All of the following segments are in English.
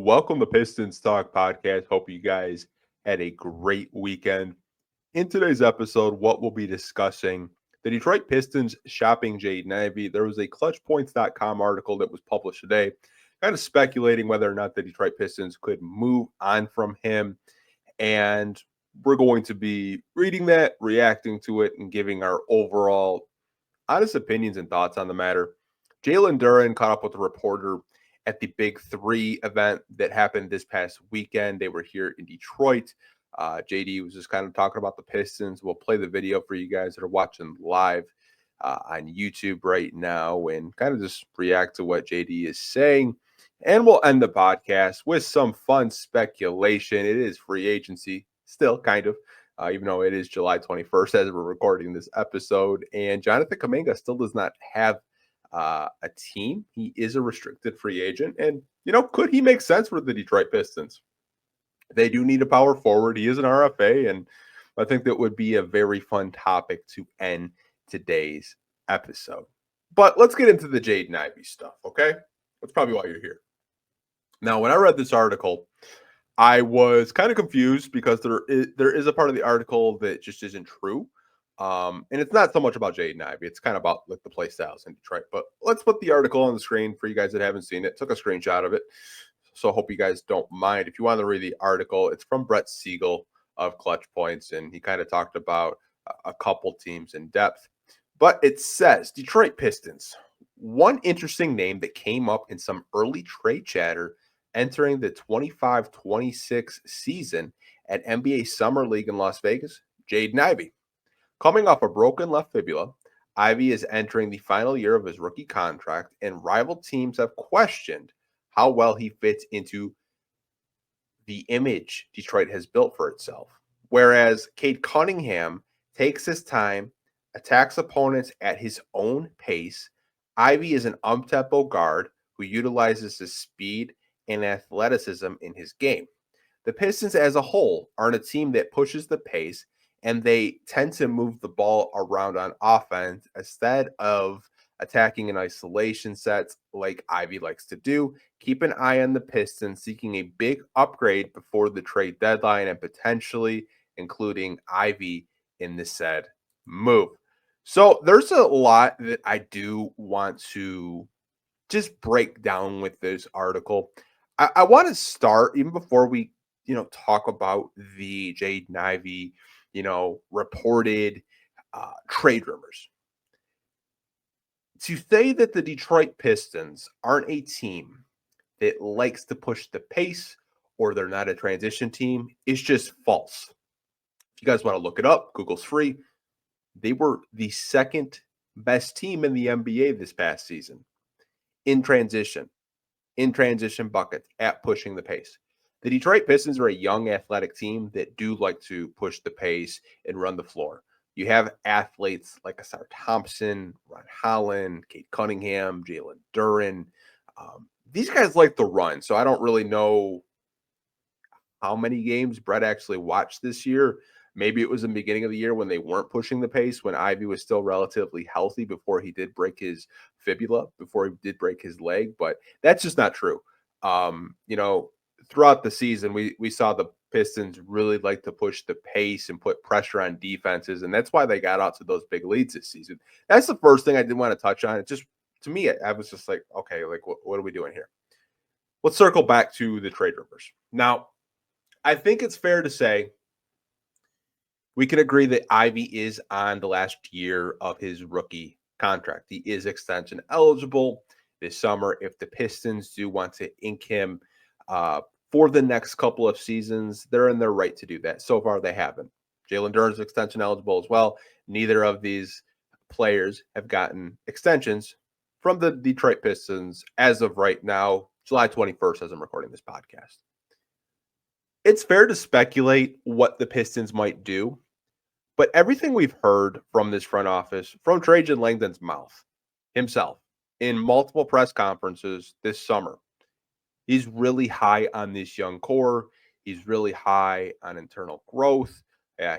Welcome to Pistons Talk Podcast. Hope you guys had a great weekend. In today's episode, what we'll be discussing the Detroit Pistons shopping Jaden Ivey. There was a ClutchPoints.com article that was published today, kind of speculating whether or not the Detroit Pistons could move on from him. And we're going to be reading that, reacting to it, and giving our overall honest opinions and thoughts on the matter. Jalen Duren caught up with a reporter at the Big Three event that happened this past weekend. They were here in Detroit. JD was just kind of talking about the Pistons. We'll play the video for you guys that are watching live on YouTube right now and kind of just react to what JD is saying. And we'll end the podcast with some fun speculation. It is free agency, still kind of, even though it is July 21st as we're recording this episode. And Jonathan Kaminga still does not have a team. He is a restricted free agent. And, could he make sense for the Detroit Pistons? They do need a power forward. He is an RFA. And I think that would be a very fun topic to end today's episode. But let's get into the Jaden Ivey stuff, okay? That's probably why you're here. Now, when I read this article, I was kind of confused because there is a part of the article that just isn't true. And it's not so much about Jaden Ivey. It's kind of about like the play styles in Detroit. But let's put the article on the screen for you guys that haven't seen it. Took a screenshot of it. So I hope you guys don't mind. If you want to read the article, it's from Brett Siegel of Clutch Points. And he kind of talked about a couple teams in depth. But it says Detroit Pistons. One interesting name that came up in some early trade chatter entering the 25-26 season at NBA Summer League in Las Vegas, Jaden Ivey. Coming off a broken left fibula, Ivey is entering the final year of his rookie contract, and rival teams have questioned how well he fits into the image Detroit has built for itself. Whereas Cade Cunningham takes his time, attacks opponents at his own pace, Ivey is an up-tempo guard who utilizes his speed and athleticism in his game. The Pistons as a whole aren't a team that pushes the pace, and they tend to move the ball around on offense instead of attacking in isolation sets like Ivey likes to do. Keep an eye on the Pistons seeking a big upgrade before the trade deadline and potentially including Ivey in the said move. So there's a lot that I do want to just break down with this article. I want to start even before we, talk about the Jaden Ivey, reported trade rumors. To say that the Detroit Pistons aren't a team that likes to push the pace or they're not a transition team is just false. If you guys want to look it up, Google's free. They were the second best team in the NBA this past season in transition buckets at pushing the pace. The Detroit Pistons are a young athletic team that do like to push the pace and run the floor. You have athletes like Asar Thompson, Ron Holland, Cade Cunningham, Jalen Duren. These guys like to run, so I don't really know how many games Brett actually watched this year. Maybe it was in the beginning of the year when they weren't pushing the pace, when Ivey was still relatively healthy before he did break his fibula, before he did break his leg. But that's just not true. Throughout the season, we saw the Pistons really like to push the pace and put pressure on defenses, and that's why they got out to those big leads this season. That's the first thing I did want to touch on. It just, to me, I was just like, okay, like what are we doing here? Let's circle back to the trade rumors. Now, I think it's fair to say we can agree that Ivey is on the last year of his rookie contract. He is extension eligible this summer. If the Pistons do want to ink him for the next couple of seasons, they're in their right to do that. So far, they haven't. Jalen Duren's extension eligible as well. Neither of these players have gotten extensions from the Detroit Pistons as of right now, July 21st, as I'm recording this podcast. It's fair to speculate what the Pistons might do, but everything we've heard from this front office, from Trajan Langdon's mouth himself, in multiple press conferences this summer, he's really high on this young core. He's really high on internal growth.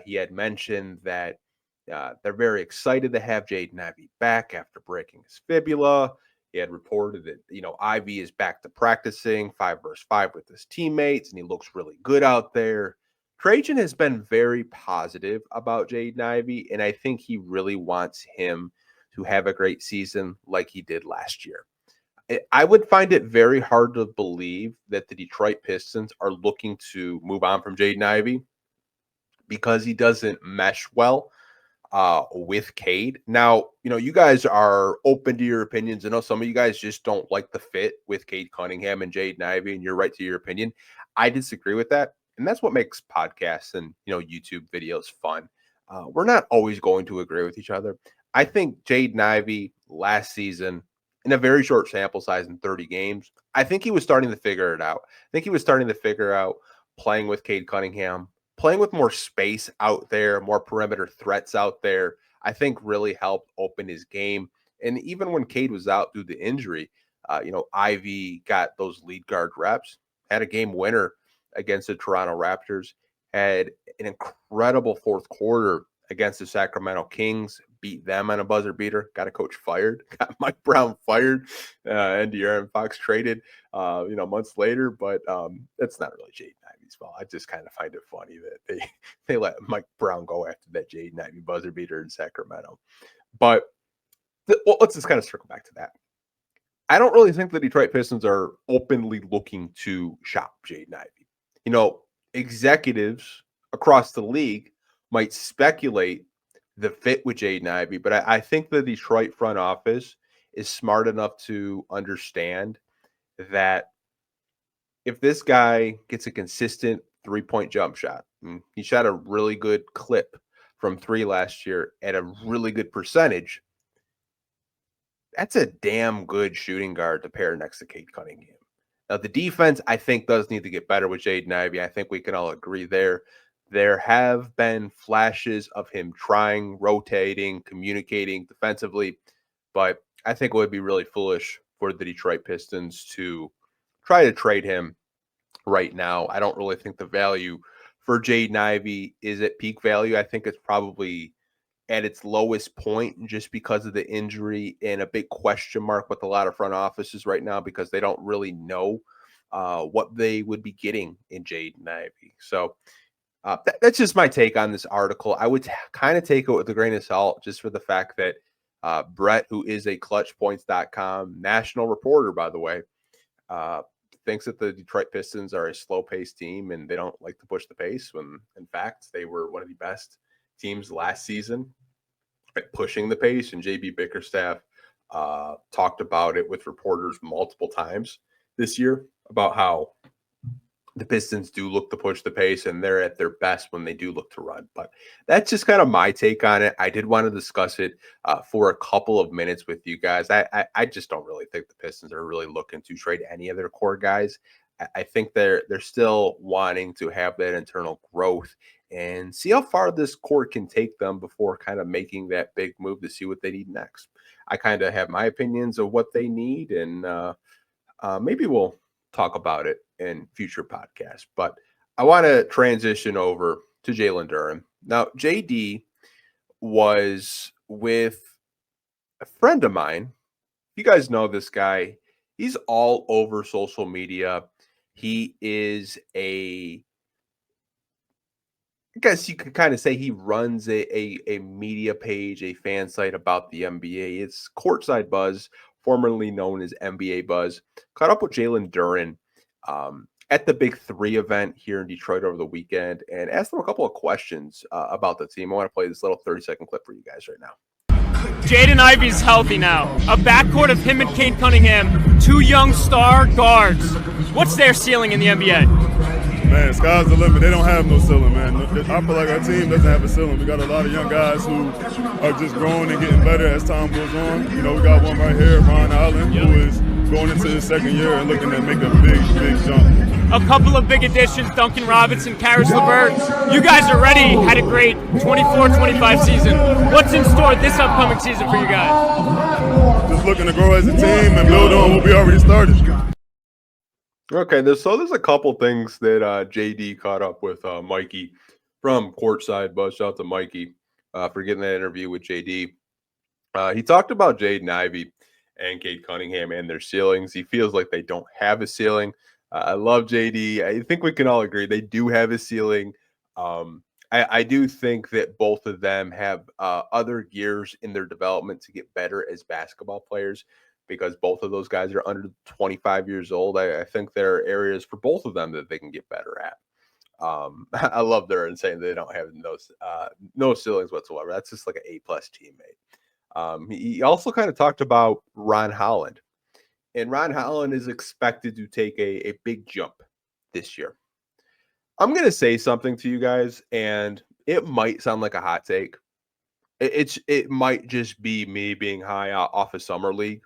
He had mentioned that they're very excited to have Jaden Ivey back after breaking his fibula. He had reported that, Ivy is back to practicing 5-versus-5 with his teammates, and he looks really good out there. Trajan has been very positive about Jaden Ivey, and I think he really wants him to have a great season like he did last year. I would find it very hard to believe that the Detroit Pistons are looking to move on from Jaden Ivey because he doesn't mesh well with Cade. Now, you guys are open to your opinions. I know some of you guys just don't like the fit with Cade Cunningham and Jaden Ivey, and you're right to your opinion. I disagree with that. And that's what makes podcasts and, YouTube videos fun. We're not always going to agree with each other. I think Jaden Ivey last season, in a very short sample size in 30 games, I think he was starting to figure it out. I think he was starting to figure out playing with Cade Cunningham, playing with more space out there, more perimeter threats out there, I think really helped open his game. And even when Cade was out due to injury, Ivy got those lead guard reps, had a game winner against the Toronto Raptors, had an incredible fourth quarter against the Sacramento Kings, beat them on a buzzer beater, got a coach fired, got Mike Brown fired, and De'Aaron Fox traded, months later. But that's not really Jaden Ivey's fault. I just kind of find it funny that they let Mike Brown go after that Jaden Ivey buzzer beater in Sacramento. But let's just kind of circle back to that. I don't really think the Detroit Pistons are openly looking to shop Jaden Ivey. Executives across the league might speculate the fit with Jaden Ivey, but I think the Detroit front office is smart enough to understand that if this guy gets a consistent three-point jump shot, and he shot a really good clip from three last year at a really good percentage, that's a damn good shooting guard to pair next to Cade Cunningham. Now, the defense, I think, does need to get better with Jaden Ivey. I think we can all agree there. There have been flashes of him trying, rotating, communicating defensively, but I think it would be really foolish for the Detroit Pistons to try to trade him right now. I don't really think the value for Jaden Ivey is at peak value. I think it's probably at its lowest point just because of the injury and a big question mark with a lot of front offices right now because they don't really know what they would be getting in Jaden Ivey. So that's just my take on this article. I would kind of take it with a grain of salt just for the fact that Brett, who is a ClutchPoints.com national reporter, by the way, thinks that the Detroit Pistons are a slow-paced team and they don't like to push the pace when, in fact, they were one of the best teams last season at pushing the pace. And JB Bickerstaff talked about it with reporters multiple times this year about how the Pistons do look to push the pace and they're at their best when they do look to run. But that's just kind of my take on it. I did want to discuss it for a couple of minutes with you guys. I just don't really think the Pistons are really looking to trade any of their core guys. I think they're still wanting to have that internal growth and see how far this core can take them before kind of making that big move to see what they need next. I kind of have my opinions of what they need, and maybe we'll talk about it in future podcasts. But I want to transition over to Jalen Duren. Now, JD was with a friend of mine. You guys know this guy. He's all over social media. He is I guess you could kind of say he runs a media page, a fan site about the NBA. It's Courtside Buzz, formerly known as NBA Buzz. Caught up with Jalen Duren at the Big 3 event here in Detroit over the weekend and asked him a couple of questions about the team. I want to play this little 30-second clip for you guys right now. Jaden Ivey's healthy now. A backcourt of him and Cade Cunningham, two young star guards. What's their ceiling in the NBA? Man, sky's the limit. They don't have no ceiling, man. I feel like our team doesn't have a ceiling. We got a lot of young guys who are just growing and getting better as time goes on. You know, we got one right here, Ron Allen, who is going into his second year and looking to make a big jump. A couple of big additions, Duncan Robinson, Karis LeVert. You guys are ready. Had a great 24-25 season. What's in store this upcoming season for you guys? Just looking to grow as a team and build on what we already started. Okay, there's a couple things that JD caught up with Mikey from Courtside Buzz. Shout out to Mikey for getting that interview with JD. He talked about Jaden Ivey and Cade Cunningham and their ceilings. He feels like they don't have a ceiling. I love JD. I think we can all agree they do have a ceiling. I do think that both of them have other gears in their development to get better as basketball players, because both of those guys are under 25 years old. I think there are areas for both of them that they can get better at. I love their saying they don't have no ceilings whatsoever. That's just like an A+ teammate. He also kind of talked about Ron Holland, and Ron Holland is expected to take a big jump this year. I'm going to say something to you guys, and it might sound like a hot take. It might just be me being high off of Summer League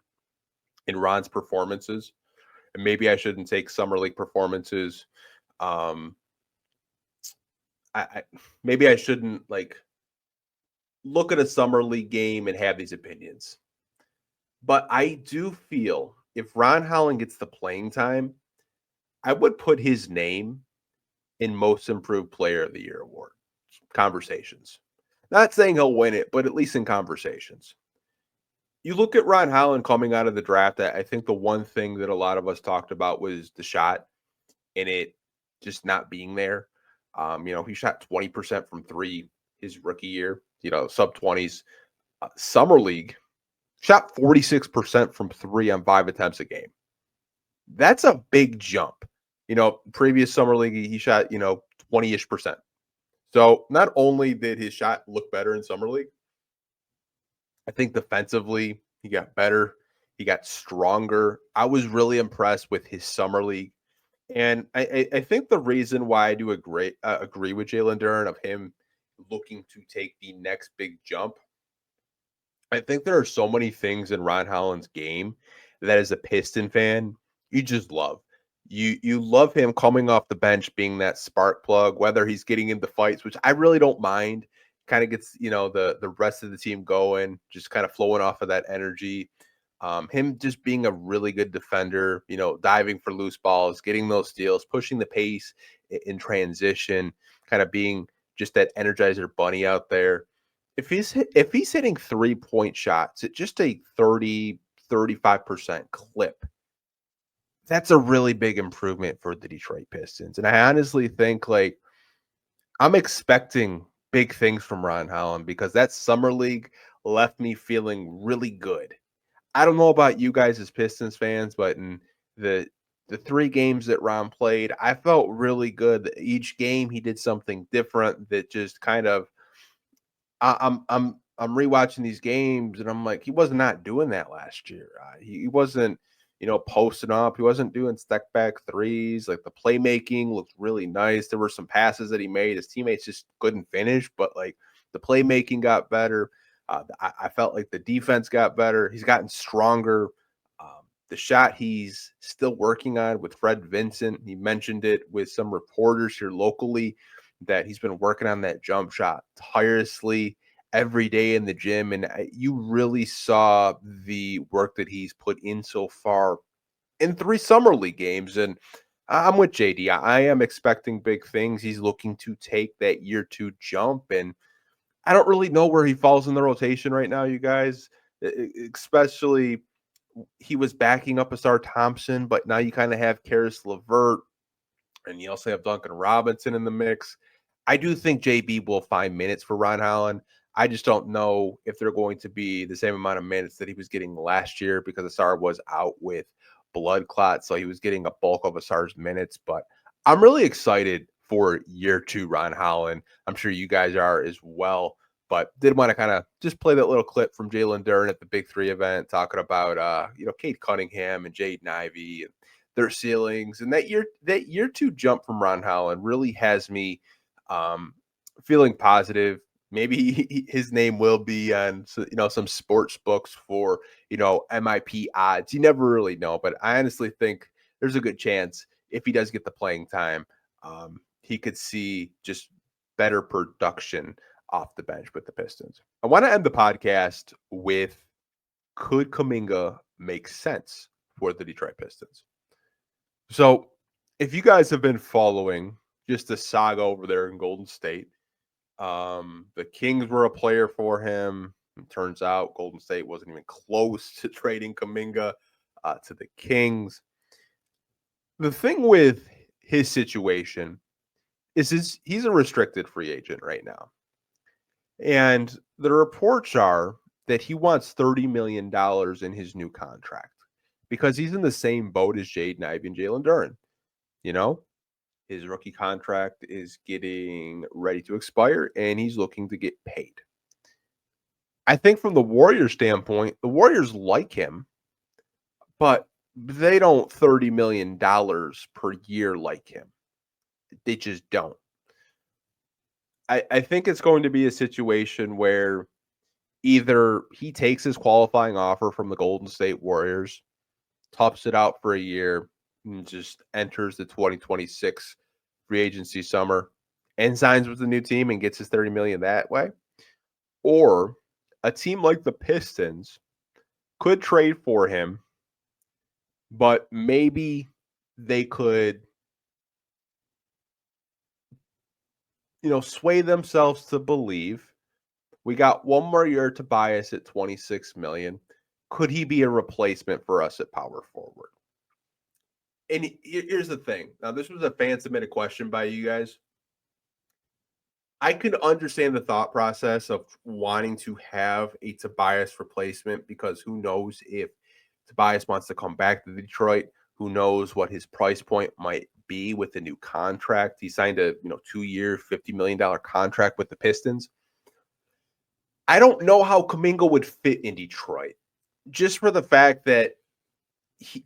in Ron's performances, and maybe I shouldn't take Summer League performances. Maybe I shouldn't look at a Summer League game and have these opinions. But I do feel if Ron Holland gets the playing time, I would put his name in Most Improved Player of the Year award conversations. Not saying he'll win it, but at least in conversations. You look at Ron Holland coming out of the draft, I think the one thing that a lot of us talked about was the shot and it just not being there. He shot 20% from three his rookie year, sub-20s. Summer League, shot 46% from three on 5 attempts a game. That's a big jump. Previous Summer League, he shot, 20-ish%. So not only did his shot look better in Summer League, I think defensively he got better. He got stronger. I was really impressed with his Summer League. And I think the reason why I do agree with Jalen Duren of him looking to take the next big jump, I think there are so many things in Ron Holland's game that as a Piston fan, you just love. You love him coming off the bench, being that spark plug, whether he's getting into fights, which I really don't mind. Kind of gets, the rest of the team going, just kind of flowing off of that energy. Him just being a really good defender, diving for loose balls, getting those steals, pushing the pace in transition, kind of being just that energizer bunny out there. If he's hitting 3-point shots at just a 30-35% clip, that's a really big improvement for the Detroit Pistons. And I honestly think I'm expecting big things from Ron Holland because that Summer League left me feeling really good. I don't know about you guys as Pistons fans, but in the 3 games that Ron played, I felt really good. Each game he did something different that just kind of I'm rewatching these games and I'm like, he was not doing that last year. He wasn't, posting up. He wasn't doing step back threes. Like the playmaking looked really nice. There were some passes that he made. His teammates just couldn't finish, but the playmaking got better. I felt like the defense got better. He's gotten stronger. The shot he's still working on with Fred Vincent. He mentioned it with some reporters here locally that he's been working on that jump shot tirelessly every day in the gym. And you really saw the work that he's put in so far in 3 Summer League games. And I'm with JD. I am expecting big things. He's looking to take that year 2 jump. And I don't really know where he falls in the rotation right now, you guys, especially he was backing up Asar Thompson, but now you kind of have Karis LeVert and you also have Duncan Robinson in the mix. I do think JB will find minutes for Ron Holland. I just don't know if they're going to be the same amount of minutes that he was getting last year because Asar was out with blood clots, so he was getting a bulk of Asar's minutes. But I'm really excited for year 2 Ron Holland. I'm sure you guys are as well. But did want to kind of just play that little clip from Jalen Duren at the Big 3 event talking about Cade Cunningham and Jaden Ivey and their ceilings. And that year 2 jump from Ron Holland really has me feeling positive. Maybe his name will be on some sports books for MIP odds. You never really know, but I honestly think there's a good chance if he does get the playing time, he could see just better production off the bench with the Pistons. I want to end the podcast with, could Kaminga make sense for the Detroit Pistons? So if you guys have been following just the saga over there in Golden State, the Kings were a player for him. It turns out Golden State wasn't even close to trading Kaminga to the Kings. The thing with his situation is he's a restricted free agent right now. And the reports are that he wants $30 million in his new contract because he's in the same boat as Jaden Ivey and Jalen Duren. You know, his rookie contract is getting ready to expire and he's looking to get paid. I think from the Warriors standpoint, the Warriors like him, but they don't $30 million per year like him. They just don't. I think it's going to be a situation where either he takes his qualifying offer from the Golden State Warriors, toughs it out for a year, and just enters the 2026 free agency summer and signs with the new team and gets his $30 million that way. Or a team like the Pistons could trade for him, but maybe they could, sway themselves to believe we got one more year to buy us at $26 million. Could he be a replacement for us at power forward? And here's the thing. Now, this was a fan-submitted question by you guys. I could understand the thought process of wanting to have a Tobias replacement because who knows if Tobias wants to come back to Detroit. Who knows what his price point might be with the new contract. He signed a 2-year, $50 million contract with the Pistons. I don't know how Kaminga would fit in Detroit, just for the fact that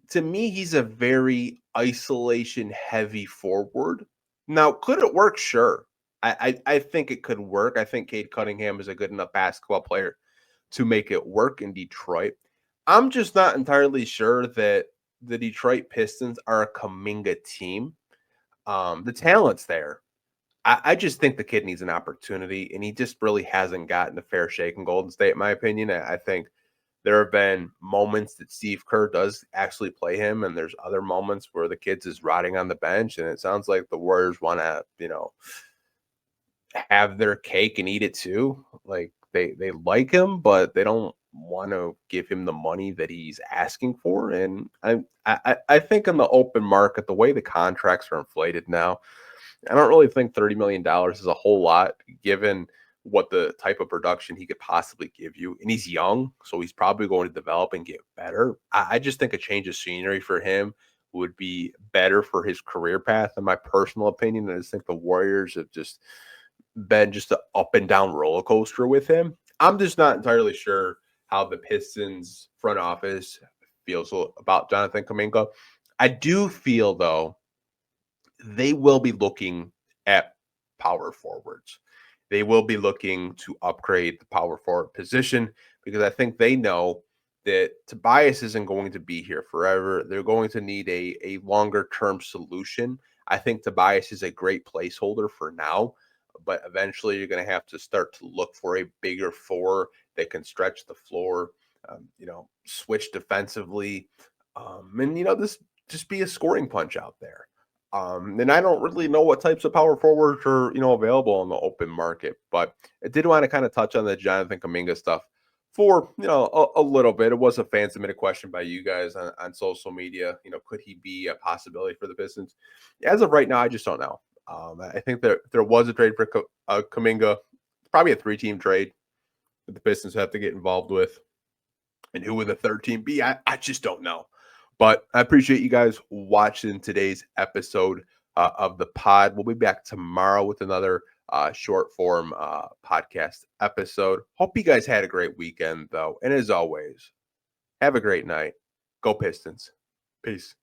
to me, he's a very isolation-heavy forward. Now, could it work? Sure. I think it could work. I think Cade Cunningham is a good enough basketball player to make it work in Detroit. I'm just not entirely sure that the Detroit Pistons are a Kaminga team. The talent's there. I just think the kid needs an opportunity, and he just really hasn't gotten a fair shake in Golden State, in my opinion. I think there have been moments that Steve Kerr does actually play him, and there's other moments where the kid's is rotting on the bench, and it sounds like the Warriors want to, have their cake and eat it too. Like they like him, but they don't want to give him the money that he's asking for. And I think in the open market, the way the contracts are inflated now, I don't really think $30 million is a whole lot given what the type of production he could possibly give you. And he's young, so he's probably going to develop and get better. I just think a change of scenery for him would be better for his career path, in my personal opinion. I just think the Warriors have just been just an up and down roller coaster with him. I'm just not entirely sure how the Pistons front office feels about Jonathan Kaminga. I do feel, though, they will be looking at power forwards. They will be looking to upgrade the power forward position because I think they know that Tobias isn't going to be here forever. They're going to need a longer-term solution. I think Tobias is a great placeholder for now, but eventually you're going to have to start to look for a bigger four that can stretch the floor, switch defensively, and this just be a scoring punch out there. And I don't really know what types of power forwards are, available on the open market, but I did want to kind of touch on the Jonathan Kaminga stuff for, a little bit. It was a fan submitted question by you guys on social media. Could he be a possibility for the Pistons? As of right now, I just don't know. I think there was a trade for Kaminga, probably a 3-team trade that the Pistons have to get involved with. And who would the third team be? I just don't know. But I appreciate you guys watching today's episode of the pod. We'll be back tomorrow with another short form podcast episode. Hope you guys had a great weekend, though. And as always, have a great night. Go Pistons. Peace.